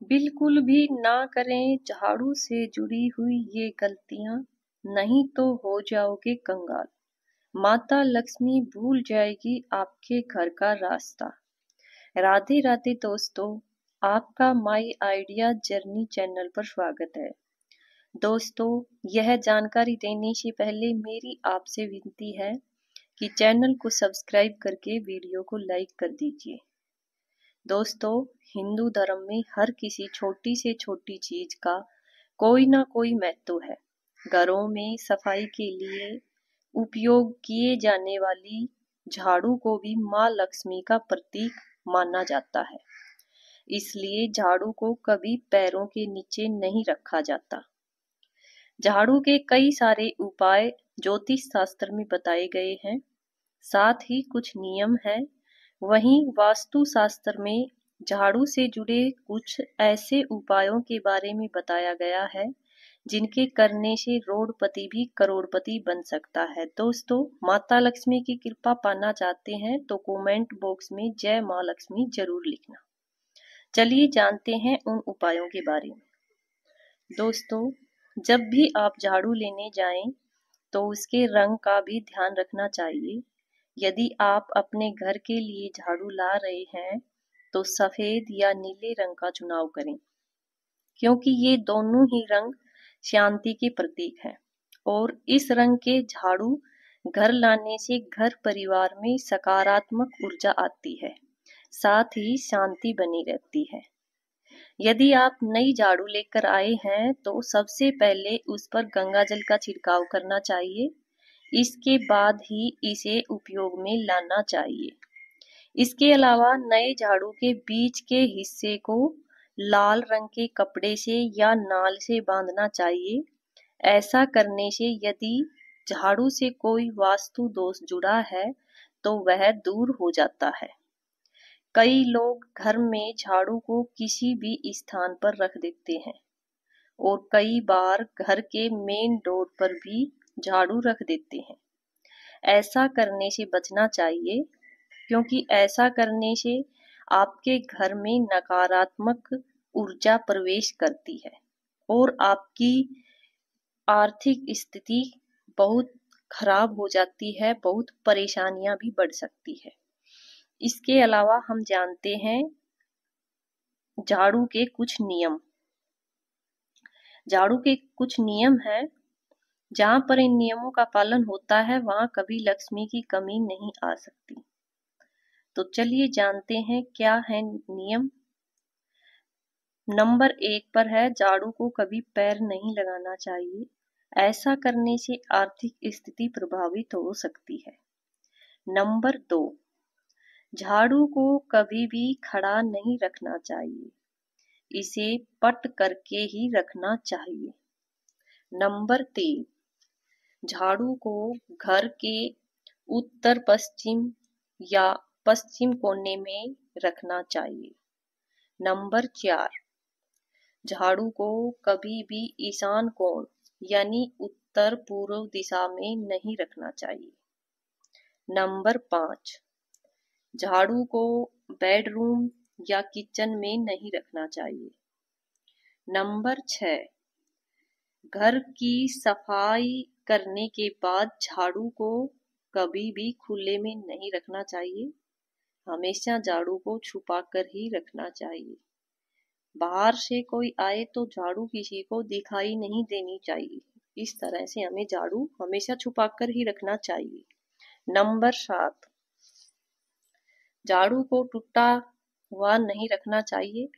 बिल्कुल भी ना करें झाड़ू से जुड़ी हुई ये गलतियां, नहीं तो हो जाओगे कंगाल। माता लक्ष्मी भूल जाएगी आपके घर का रास्ता। राधे राधे दोस्तों, आपका माई आइडिया जर्नी चैनल पर स्वागत है। दोस्तों, यह जानकारी देने से पहले मेरी आपसे विनती है कि चैनल को सब्सक्राइब करके वीडियो को लाइक कर दीजिए। दोस्तों, हिंदू धर्म में हर किसी छोटी से छोटी चीज का कोई ना कोई महत्व है। घरों में सफाई के लिए उपयोग किए जाने वाली झाड़ू को भी माँ लक्ष्मी का प्रतीक माना जाता है। इसलिए झाड़ू को कभी पैरों के नीचे नहीं रखा जाता। झाड़ू के कई सारे उपाय ज्योतिष शास्त्र में बताए गए हैं, साथ ही कुछ नियम हैं। वहीं वास्तु शास्त्र में झाड़ू से जुड़े कुछ ऐसे उपायों के बारे में बताया गया है जिनके करने से रोडपति भी करोड़पति बन सकता है। दोस्तों, माता लक्ष्मी की कृपा पाना चाहते हैं तो कमेंट बॉक्स में जय माँ लक्ष्मी जरूर लिखना। चलिए जानते हैं उन उपायों के बारे में। दोस्तों, जब भी आप झाड़ू लेने जाएं तो उसके रंग का भी ध्यान रखना चाहिए। यदि आप अपने घर के लिए झाड़ू ला रहे हैं तो सफेद या नीले रंग का चुनाव करें, क्योंकि ये दोनों ही रंग शांति के प्रतीक हैं और इस रंग के झाड़ू घर लाने से घर परिवार में सकारात्मक ऊर्जा आती है, साथ ही शांति बनी रहती है। यदि आप नई झाड़ू लेकर आए हैं तो सबसे पहले उस पर गंगा जल का छिड़काव करना चाहिए। इसके बाद ही इसे उपयोग में लाना चाहिए। इसके अलावा नए झाड़ू के बीच के हिस्से को लाल रंग के कपड़े से या नाल से बांधना चाहिए। ऐसा करने से यदि झाड़ू से कोई वास्तु दोष जुड़ा है तो वह दूर हो जाता है। कई लोग घर में झाड़ू को किसी भी स्थान पर रख देते हैं और कई बार घर के मेन डोर पर भी झाड़ू रख देते हैं। ऐसा करने से बचना चाहिए, क्योंकि ऐसा करने से आपके घर में नकारात्मक ऊर्जा प्रवेश करती है और आपकी आर्थिक स्थिति बहुत खराब हो जाती है, बहुत परेशानियां भी बढ़ सकती है। इसके अलावा हम जानते हैं झाड़ू के कुछ नियम। झाड़ू के कुछ नियम हैं, जहां पर इन नियमों का पालन होता है वहां कभी लक्ष्मी की कमी नहीं आ सकती। तो चलिए जानते हैं क्या है नियम। नंबर 1 पर है, झाड़ू को कभी पैर नहीं लगाना चाहिए। ऐसा करने से आर्थिक स्थिति प्रभावित हो सकती है। नंबर 2, झाड़ू को कभी भी खड़ा नहीं रखना चाहिए, इसे पट करके ही रखना चाहिए। नंबर 3, झाड़ू को घर के उत्तर पश्चिम या पश्चिम कोने में रखना चाहिए। नंबर 4, झाड़ू को कभी भी ईशान कोण यानी उत्तर पूर्व दिशा में नहीं रखना चाहिए। नंबर 5, झाड़ू को बेडरूम या किचन में नहीं रखना चाहिए। नंबर 6, घर की सफाई करने के बाद झाड़ू को कभी भी खुले में नहीं रखना चाहिए। हमेशा झाड़ू को छुपा कर ही रखना चाहिए। बाहर से कोई आए तो झाड़ू किसी को दिखाई नहीं देनी चाहिए। इस तरह से हमें झाड़ू हमेशा छुपा कर ही रखना चाहिए। नंबर 7, झाड़ू को टूटा हुआ नहीं रखना चाहिए।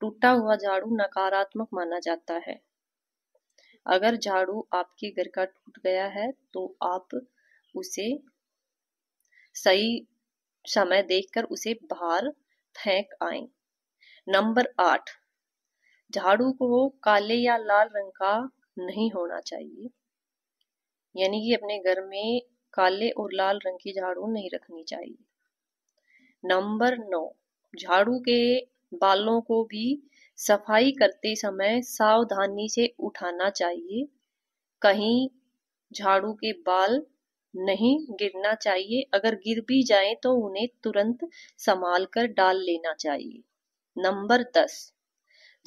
टूटा हुआ झाड़ू नकारात्मक माना जाता है। अगर झाड़ू आपके घर का टूट गया है तो आप उसे सही समय देखकर उसे बाहर फेंक आए। नंबर 8, झाड़ू को काले या लाल रंग का नहीं होना चाहिए, यानी कि अपने घर में काले और लाल रंग की झाड़ू नहीं रखनी चाहिए। नंबर 9, झाड़ू के बालों को भी सफाई करते समय सावधानी से उठाना चाहिए। कहीं झाड़ू के बाल नहीं गिरना चाहिए। अगर गिर भी जाए तो उन्हें तुरंत संभाल कर डाल लेना चाहिए। नंबर 10,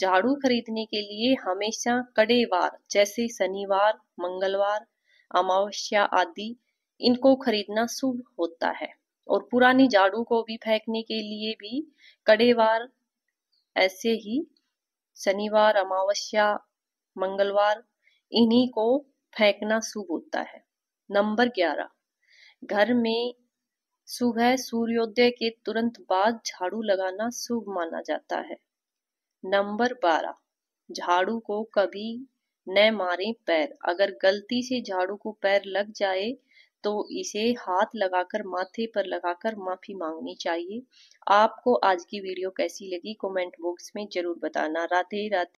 झाड़ू खरीदने के लिए हमेशा कड़े वार जैसे शनिवार, मंगलवार, अमावस्या आदि इनको खरीदना शुभ होता है। और पुरानी झाड़ू को भी फेंकने के लिए भी कड़े वार ऐसे ही शनिवार, अमावस्या, मंगलवार इन्हीं को फेंकना शुभ होता है। नंबर 11, घर में सुबह सूर्योदय के तुरंत बाद झाड़ू लगाना शुभ माना जाता है। नंबर 12, झाड़ू को कभी न मारें पैर। अगर गलती से झाड़ू को पैर लग जाए तो इसे हाथ लगाकर माथे पर लगाकर माफी मांगनी चाहिए। आपको आज की वीडियो कैसी लगी कमेंट बॉक्स में जरूर बताना। राधे राधे।